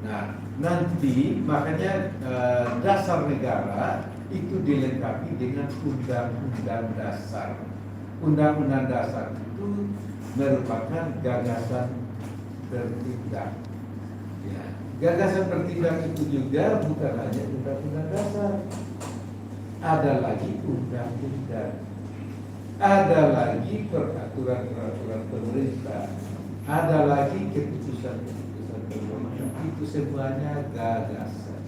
Nah, nanti makanya dasar negara itu dilengkapi dengan undang-undang dasar. Undang-undang dasar itu merupakan gagasan bertindak. Ya. Gagasan bertindak itu juga bukan hanya undang-undang dasar, ada lagi undang-undang, ada lagi peraturan-peraturan pemerintah, ada lagi keputusan-keputusan pemerintah. Itu semuanya gagasan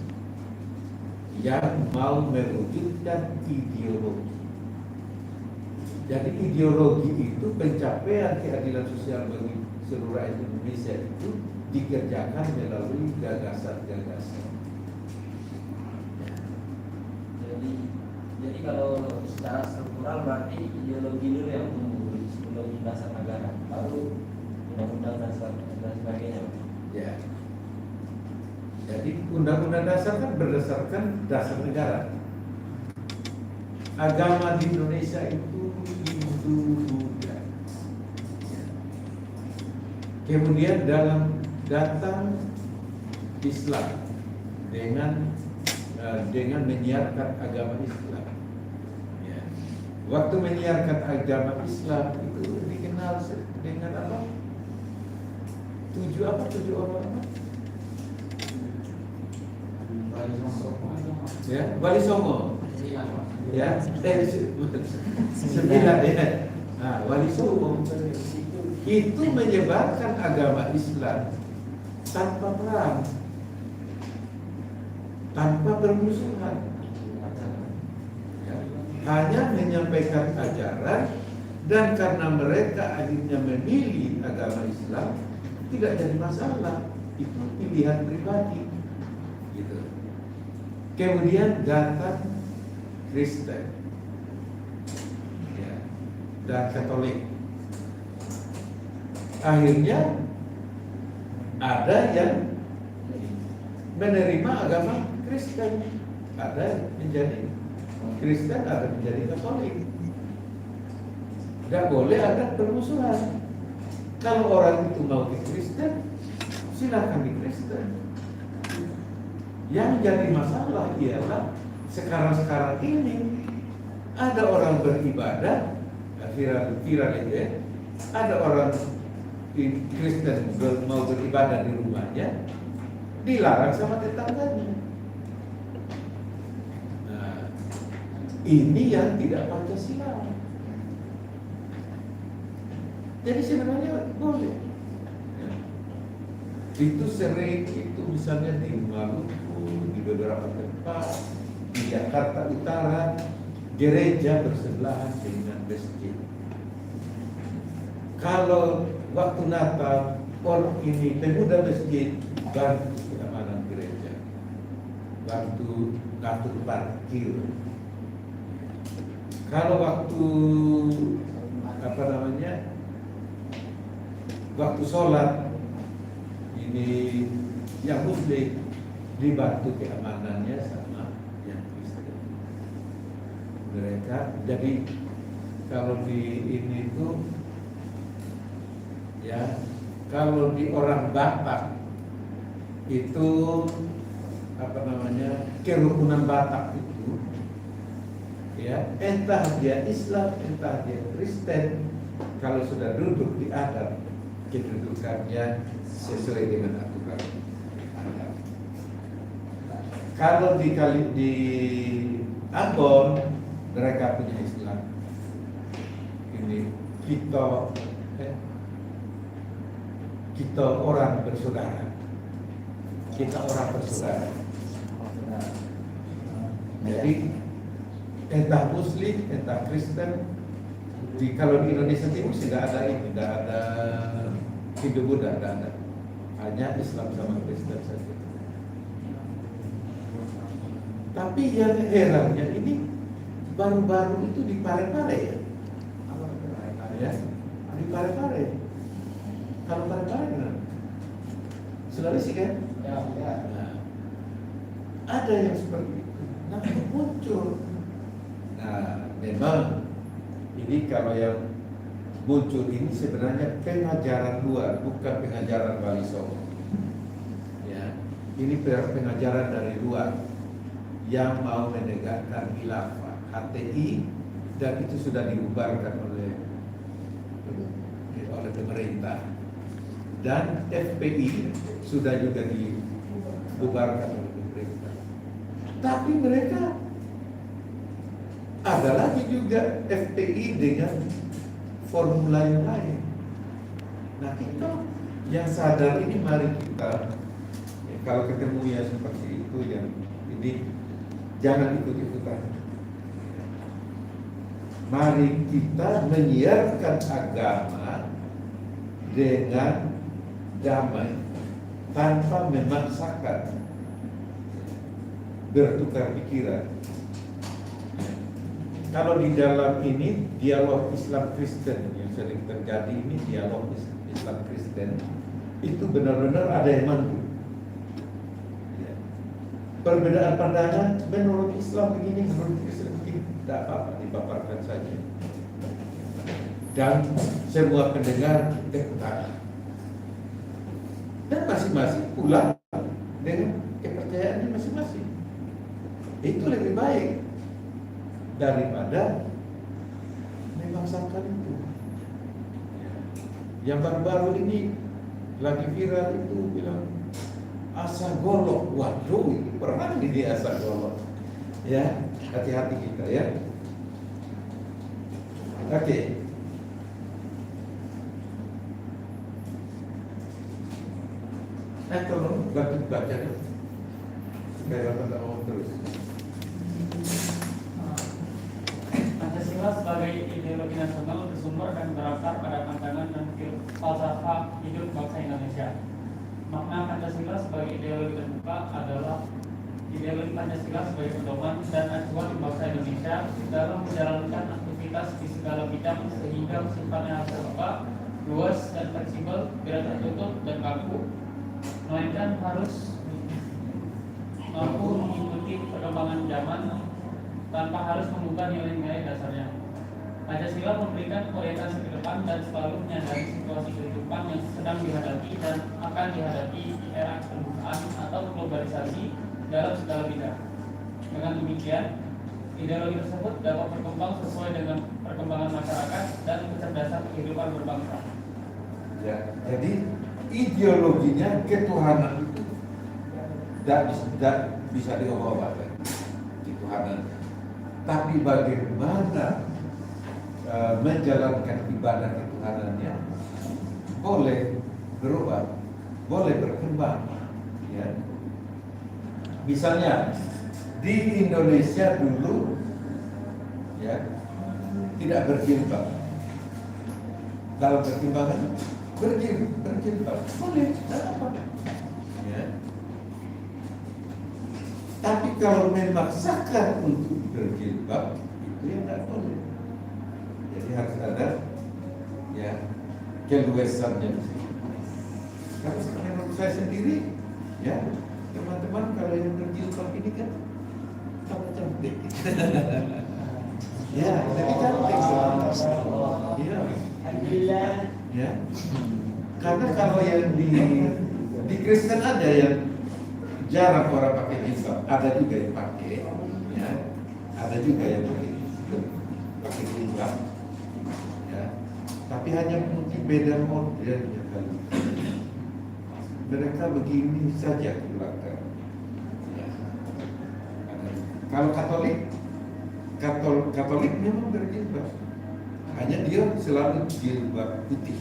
yang mau mewujudkan ideologi. Jadi ideologi itu pencapaian keadilan sosial bagi seluruh rakyat Indonesia itu dikerjakan melalui gagasan-gagasan. Jadi kalau secara struktural berarti ideologi dulu yang tumbuh sebelum dasar negara, baru undang-undang dan sebagainya. Ya. Jadi undang-undang dasar kan berdasarkan dasar negara. Agama di Indonesia itu Hindu, Buddha. Ya. Kemudian datang Islam dengan menyiarkan agama Islam. Ya. Waktu menyiarkan agama Islam itu dikenal dengan apa? Tujuh orang apa? Ya, Wali Songo. Ya, 9 ya. Nah, Wali Songo itu menyebarkan agama Islam tanpa perang, tanpa bermusuhan, ya, hanya menyampaikan ajaran, dan karena mereka akhirnya memilih agama Islam, tidak jadi masalah, itu pilihan pribadi, gitu. Kemudian datang Kristen, ya, dan Katolik. Akhirnya ada yang menerima agama Kristen, ada menjadi Kristen, ada menjadi Katolik. Tidak boleh ada permusuhan. Kalau orang itu mau di Kristen, silakan di Kristen. Yang jadi masalah ialah sekarang ini ada orang beribadah, viral itu ya, ada orang Kristen mau beribadah di rumahnya, dilarang sama tetangganya. Nah, ini yang tidak Pancasila. Jadi sebenarnya boleh. Ya. Itu sering, itu misalnya di Maluku, di beberapa tempat, di Jakarta Utara, gereja bersebelahan dengan masjid. Kalau waktu Natal, orang ini pemuda masjid bantu keamanan gereja, bantu ngatur parkir. Kalau waktu waktu sholat ini yang Muslim dibantu keamanannya sama yang Kristen. Mereka jadi kalau di ini tuh ya, kalau di orang Batak itu kerukunan Batak itu ya, entah dia Islam, entah dia Kristen, kalau sudah duduk di adat, kedudukannya sesuai dengan aturan adat. Kalau di Ambon mereka punya Islam, ini kita orang bersaudara, jadi entah Muslim, entah Kristen. Kalau di Indonesia Timur tidak ada ini, tidak ada Hindu Buddha, tidak ada, hanya Islam sama Kristen saja. Tapi yang herannya ini baru-baru itu di Parepare ya, di Parepare. Kalau Parepare kan Sulawesi kan? Ya. Nah, ada yang seperti itu. Nah, muncul. Nah, memang ini kalau yang muncul ini sebenarnya pengajaran luar, bukan pengajaran Wali Songo. Ya, ini pengajaran dari luar yang mau menegakkan khilafah HTI, dan itu sudah dibubarkan oleh pemerintah, dan FPI sudah juga dibubarkan oleh pemerintah. Tapi mereka ada lagi juga FPI dengan formula yang lain. Nah, kita yang sadar ini, mari kita kalau ketemu ya seperti itu, yang ini jangan ikut-ikutan. Mari kita menyiarkan agama dengan damai, tanpa memaksakan, bertukar pikiran. Kalau di dalam ini dialog Islam Kristen yang sering terjadi, ini dialog Islam Kristen, itu benar-benar ada yang mandu. Perbedaan pandangan menurut Islam begini, menurut Kristen begini, tidak apa-apa, dipaparkan saja. Dan semua pendengar tertarik. Dan masing-masing pulang dengan kepercayaannya masing-masing. Itu lebih baik daripada memaksakan itu. Yang baru-baru ini lagi viral itu bilang asa golok. Waduh, itu perang ini asa golok. Ya, hati-hati kita ya. Oke. Tolong baca dulu. Supaya Bapak tidak mau terus. Pancasila sebagai ideologi nasional bersumber dan berakar pada pandangan dan falsafah hidup bangsa Indonesia. Makna Pancasila sebagai ideologi terbuka adalah ideologi Pancasila sebagai pedoman dan acuan bangsa Indonesia dalam menjalankan aktivitas di segala bidang, sehingga sifatnya harus terbuka, luas dan fleksibel, tidak tertutup dan kaku, melainkan harus mampu mengikuti perkembangan zaman tanpa harus membuka nilai-nilai dasarnya. Pancasila memberikan orientasi ke depan dan selalu menyadari situasi kehidupan yang sedang dihadapi dan akan dihadapi di era keterbukaan atau globalisasi dalam segala bidang. Dengan demikian, ideologi tersebut dapat berkembang sesuai dengan perkembangan masyarakat dan kecerdasan kehidupan berbangsa. Ya, jadi ideologinya ketuhanan itu tidak bisa diubah-ubahkan ketuhanan. Tapi bagaimana menjalankan ibadah ketuhanannya boleh berubah, boleh berkembang. Ya. Misalnya di Indonesia dulu, ya, tidak berjilbab. Kalau pertimbangan berjilbab boleh, tidak apa. Ya. Tapi kalau memaksakan untuk berjilbab, itu yang tidak boleh. Jadi harus ada, ya, keluasannya. Kalau menurut saya sendiri, ya, teman-teman kalau yang berjilbab ini kan tambah cantik. Ya, jadi cantik. Iya. Alhamdulillah. Ya. Karena kalau yang di Kristen ada yang jarang orang pakai jilbab, ada juga yang pakai, ya, ada juga yang pakai jilbab, ya. Tapi hanya mungkin beda modelnya kali. Mereka begini saja ke belakang. Ya. Kalau Katolik memang berjilbab, hanya dia selalu jilbab putih.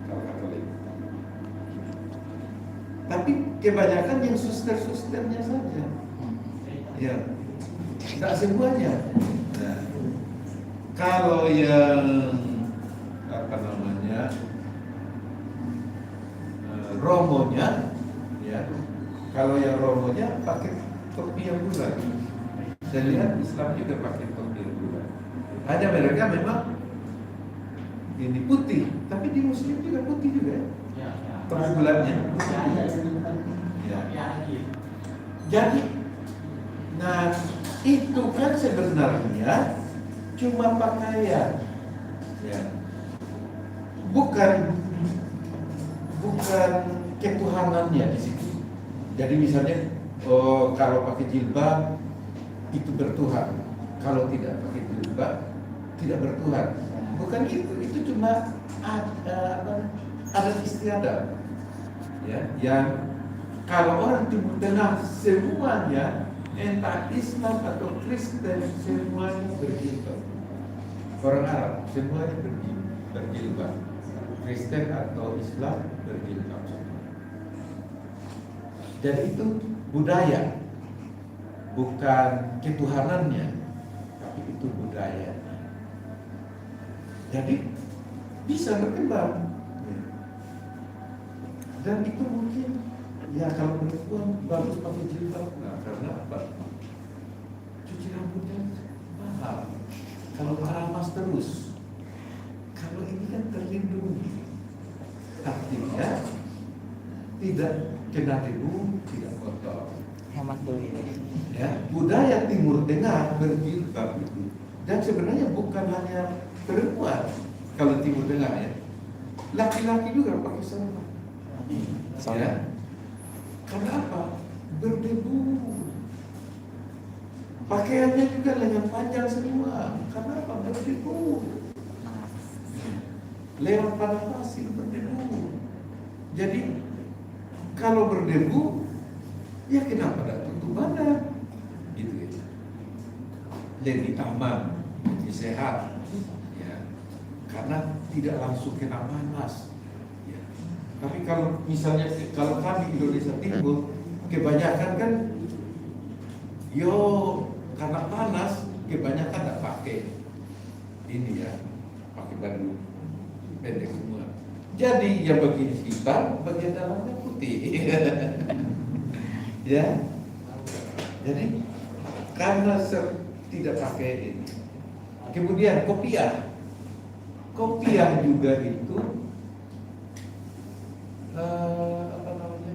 Kalau Katolik. Tapi kebanyakan yang suster-susternya saja. Ya. Tak semuanya. Nah, kalau yang apa namanya romonya, ya, kalau yang romonya pakai topi yang bulat. Saya lihat Islam juga pakai topi yang bulat. Hanya mereka memang ini putih, tapi di Muslim juga putih juga. Ya. Topi bulatnya. Ya. Jadi, nah itu kan sebenarnya cuma pakaian, ya. Bukan ketuhanannya di situ. Jadi misalnya, oh, kalau pakai jilbab itu bertuhan, kalau tidak pakai jilbab tidak bertuhan. Bukan gitu, itu cuma adat istiadat, ya, yang kalau orang Timur Tengah semuanya, entah Islam atau Kristen, semuanya berjilbab. Orang Arab semuanya berjilbab, Kristen atau Islam berjilbab. Jadi itu budaya, bukan ketuhanannya, tapi itu budaya. Jadi bisa berkembang. Dan itu mungkin, ya kalau perempuan bagus pakai jilbab, nah karena apa? Cuci rambutnya mahal. Kalau keramas terus, kalau ini kan terlindungi, artinya tidak kena debu, tidak kotor. Hemat dulu. Ya, budaya Timur Tengah berjilbab itu, dan sebenarnya bukan hanya perempuan kalau Timur Tengah, ya, laki-laki juga pakai sarung. Ya, karena apa? Berdebu. Pakaiannya juga lengan panjang semua. Karena apa? Berdebu. Lewat padang pasir berdebu. Jadi kalau berdebu, ya kenapa tidak tutup badan? Gitu ya. Lebih aman, lebih sehat. Ya. Karena tidak langsung kena panas. Ya. Tapi kalau misalnya kalau kami Indonesia Timur, kebanyakan kan, karena panas, kebanyakan tidak pakai ini, ya, pakai baju pendek semua. Jadi yang bagian hitam, bagian dalamnya putih. Ya. Jadi karena tidak pakai ini. Kemudian kopiah. Kopiah juga itu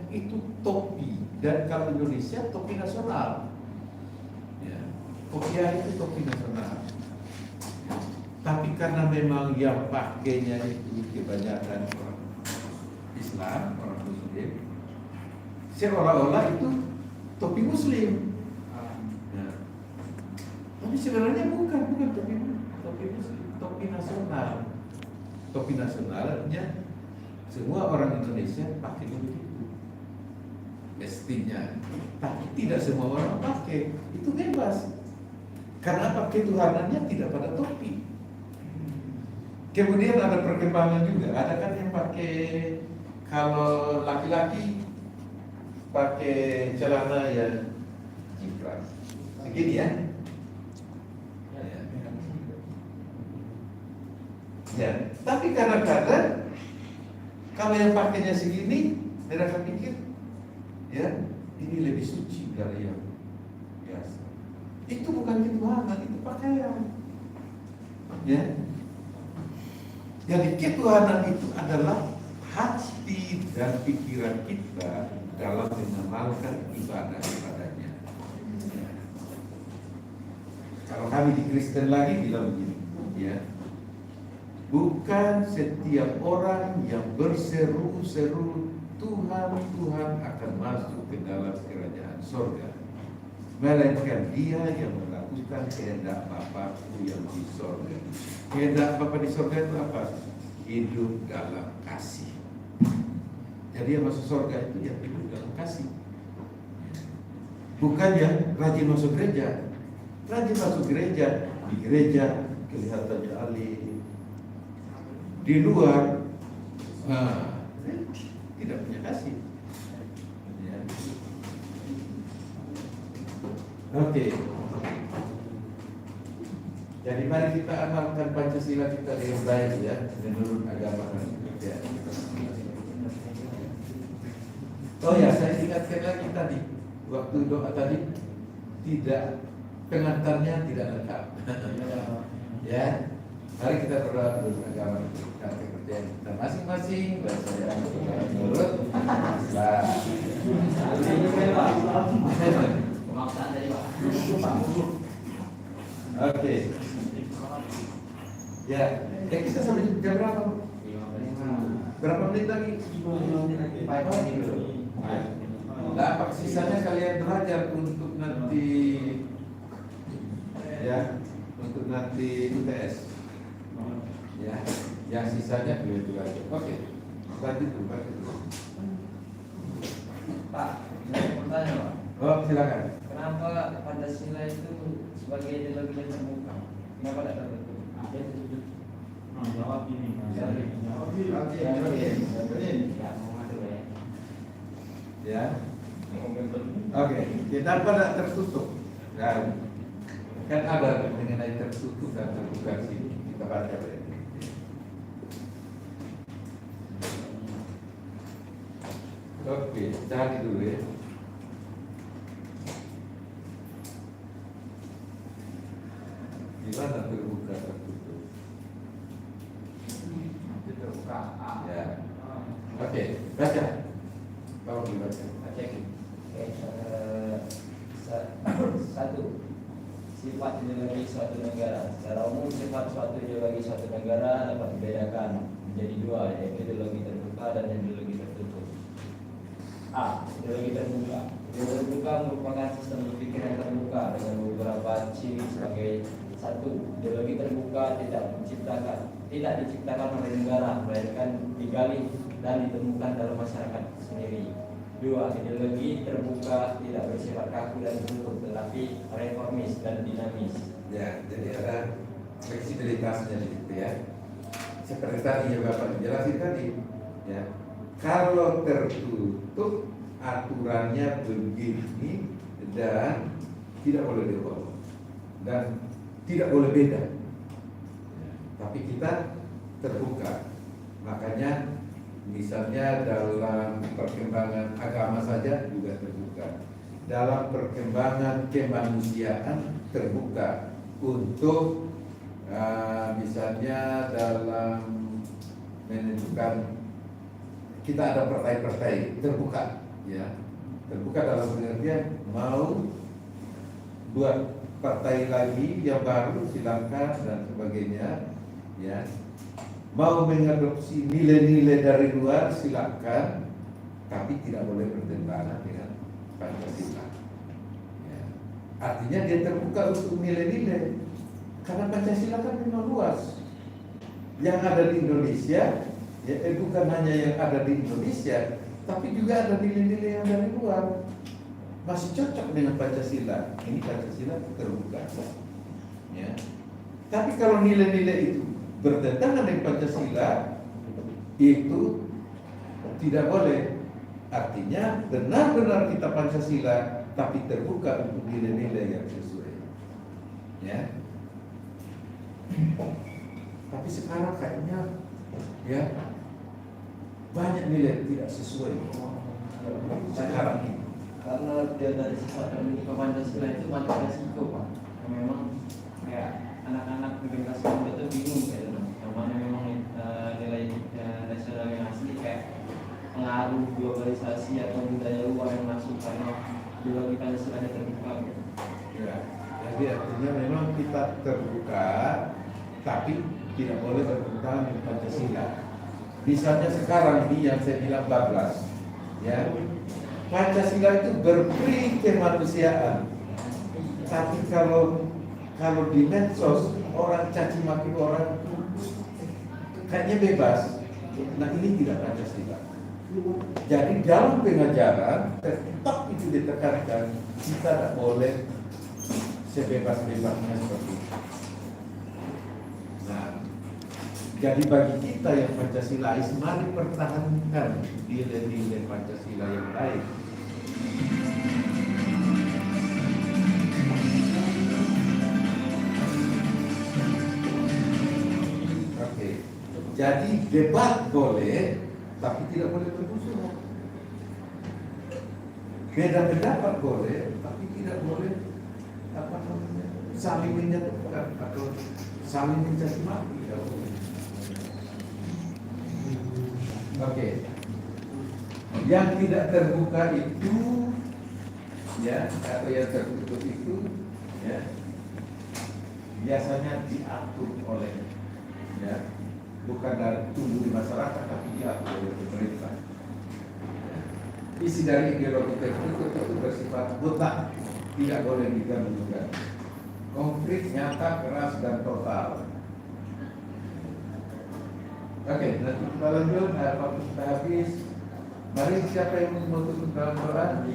itu topi, dan kalau Indonesia topi nasional. Ya. Kopiah itu topi nasional. Tapi karena memang yang pakainya itu kebanyakan orang Islam, orang Muslim, seolah-olah itu topi Muslim. Nah, tapi sebenarnya bukan topi Muslim, topi nasional. Topi nasionalnya semua orang Indonesia pakai begitu, mestinya. Tapi tidak semua orang pakai, itu bebas. Karena pakai ketuhanannya tidak pada topi. Kemudian ada perkembangan juga, ada kan yang pakai, kalau laki-laki pakai celana yang jingkrang segini, ya. Ya, tapi kadang-kadang kalau yang pakainya segini, mereka pikir, ya, ini lebih suci dari yang biasa. Itu bukan ketuhanan, itu pakaian. Ya. Jadi ketuhanan itu adalah hati dan pikiran kita dalam mengamalkan ibadah kepadanya. Ya. Kalau kami di Kristen lagi bilang begini, ya, bukan setiap orang yang berseru-seru Tuhan, Tuhan akan masuk ke dalam kerajaan surga, melainkan dia yang melakukan kehendak Bapa-Ku yang di surga. Kehendak Bapa di surga itu apa? Hidup dalam kasih. Jadi yang masuk surga itu yang hidup dalam kasih. Bukan yang rajin masuk gereja. Rajin masuk gereja, di gereja kelihatannya alim, di luar tidak punya kasih. Ya. Oke. Jadi mari kita amalkan Pancasila kita dengan baik, ya, menurut agama kita. Oh ya, saya ingatkan lagi tadi, waktu doa tadi tidak, pengantarnya tidak lengkap. Ya, mari kita berdoa menurut agama kita, kepercayaan kita masing-masing, dan saya menurut Islam. Pemaksaan tadi, Pak. Oke. Ya, kita sampai jam berapa? Berapa menit lagi? 5 menit lagi. Nah, sisanya kalian belajar untuk nanti ya, untuk nanti UTS. Ya, yang sisanya kalian belajar. Oke, lanjut dulu, lanjut dulu. Pak, saya mau tanya Pak. Oh, silakan. Kenapa Pancasila itu sebagai ideologi yang terbuka? Kenapa tidak tertutup? Jawab ini. Ya, mau masuk ya. Ya. Oke, kita pada tertutup. Kan ada mengenai tertutup dan terbuka sini. Kita baca berarti. Oke, cari dulu ya. Gimana terbuka tertutup? Terbuka. Ya. Oke, baca. Tolong dibaca. Oke. Satu, sifat ideologi suatu negara. Secara umum sifat suatu ideologi suatu negara dapat dibedakan menjadi dua, yaitu ideologi terbuka dan ideologi tertutup. A. Ideologi terbuka. Ideologi terbuka merupakan sistem berpikir yang terbuka dengan beberapa ciri sebagai: satu, ideologi terbuka tidak diciptakan oleh negara, melainkan digali dan ditemukan dalam masyarakat sendiri. Dua, ideologi terbuka tidak bersifat kaku dan tertutup, tetapi reformis dan dinamis. Ya, jadi ada fleksibilitasnya di situ ya. Seperti tadi yang Bapak jelasin tadi, ya. Kalau tertutup aturannya begini dan tidak boleh dirubah dan tidak boleh beda. Ya, tapi kita terbuka, makanya misalnya dalam perkembangan agama saja juga terbuka, dalam perkembangan kemanusiaan terbuka untuk misalnya dalam menentukan, kita ada partai-partai terbuka, ya, terbuka dalam pengertian mau buat partai lagi yang baru silakan dan sebagainya, ya. Mau mengadopsi nilai-nilai dari luar silakan, tapi tidak boleh bertentangan dengan Pancasila. Ya. Artinya dia terbuka untuk nilai-nilai, karena Pancasila kan memang luas. Yang ada di Indonesia, ya, bukan hanya yang ada di Indonesia, tapi juga ada nilai-nilai yang dari luar. Masih cocok dengan Pancasila. Ini Pancasila terbuka. Ya. Tapi kalau nilai-nilai itu bertentangan dengan Pancasila, itu tidak boleh. Artinya benar-benar kita Pancasila, tapi terbuka untuk nilai-nilai yang sesuai. Ya. Tapi sekarang kayaknya, ya, banyak nilai tidak sesuai sekarang ini. Karena dia dari sifat terbuka Pancasila itu banyak resiko Pak. Yang memang kayak anak-anak generasi muda itu bingung kayak yang mana memang nilai nasional yang asli, kayak pengaruh globalisasi atau budaya luar yang masuk karena ideologi Pancasila terbuka gitu. Ya, jadi artinya memang kita terbuka, tapi tidak boleh bertentangan dengan Pancasila. Misalnya sekarang ini yang saya bilang bablas, ya, Pancasila itu berperi kemanusiaan. Tapi kalau di medsos orang caci maki orang kayaknya bebas. Nah, ini tidak Pancasila. Jadi dalam pengajaran tetap itu ditekankan, kita tidak boleh sebebas-bebasnya seperti itu. Nah, jadi bagi kita yang Pancasilais, mari pertahankan nilai-nilai Pancasila yang baik. Oke, jadi debat boleh, tapi tidak boleh bermusuhan. Beda pendapat boleh, tapi tidak boleh saling menyatukan atau saling mencaci maki. Oke. Yang tidak terbuka itu, ya, atau yang tertutup itu, ya, biasanya diatur oleh, ya, bukan dari tumbuh di masyarakat, tapi diatur oleh pemerintah. Ya. isi dari ideologi tertutup itu bersifat buta, tidak boleh diganggu-ganggu. Konkret, nyata, keras, dan total. Oke, nanti kita lanjut. Waktu sudah habis. Mari siapa yang mau tutup dalam doa?